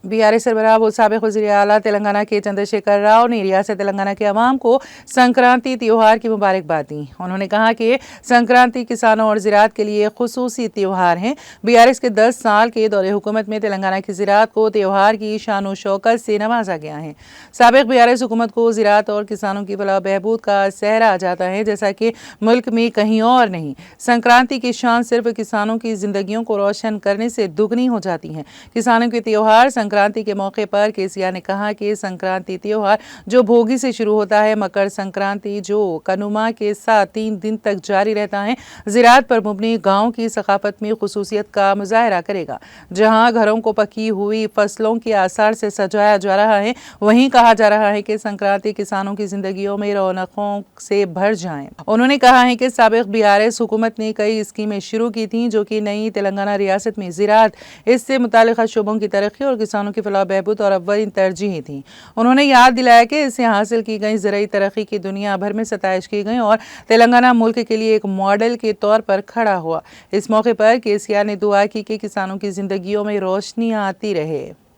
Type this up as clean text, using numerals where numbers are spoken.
BRS सरबराह व साबिक़ वज़ीर आला तेलंगाना के चंद्रशेखर राव ने रियासत तेलंगाना के अवाम को संक्रांति त्योहार की मुबारकबाद दी। उन्होंने कहा कि संक्रांति किसानों और ज़राअत के लिए खुसूसी त्योहार है। BRS के 10 साल के दौरे हुकूमत में तेलंगाना की ज़राअत को त्योहार की शान व शौकत से नवाजा गया है। साबिक़ BRS हुकूमत को ज़राअत और किसानों की फलाह बहबूद का सहरा जाता है, जैसा कि मुल्क में कहीं और नहीं। संक्रांति की शान सिर्फ किसानों की ज़िंदगियों को रोशन करने से दुगनी हो जाती है। किसानों के त्योहार संक्रांति के मौके पर KCR ने कहा कि संक्रांति त्योहार जो भोगी से शुरू होता है, मकर संक्रांति जो कनुमा के साथ 3 दिन तक जारी रहता है, ज़राअत पर मुबनी गाँव की सकाफत में खुसूसियत का मुजाहरा करेगा। जहाँ घरों को पकी हुई फसलों के आसार से सजाया जा रहा है, वहीं कहा जा रहा है कि संक्रांति किसानों की जिंदगियों में रौनकों से भर जाए। उन्होंने कहा है कि साबिक़ BRS हुकूमत ने कई स्कीमें शुरू की थीं जो कि नई तेलंगाना रियासत में ज़राअत, इससे मुताल्लिक़ शोबों की तरक्की और किसानों की फलाह बहबूद और अव्वलीन तरजीह थी। उन्होंने याद दिलाया कि इससे हासिल की गई ज़राई तरक्की की दुनिया भर में सताइश की गई और तेलंगाना मुल्क के लिए एक मॉडल के तौर पर खड़ा हुआ। इस मौके पर KCR ने दुआ की कि किसानों की ज़िंदगियों में रोशनी आती रहे।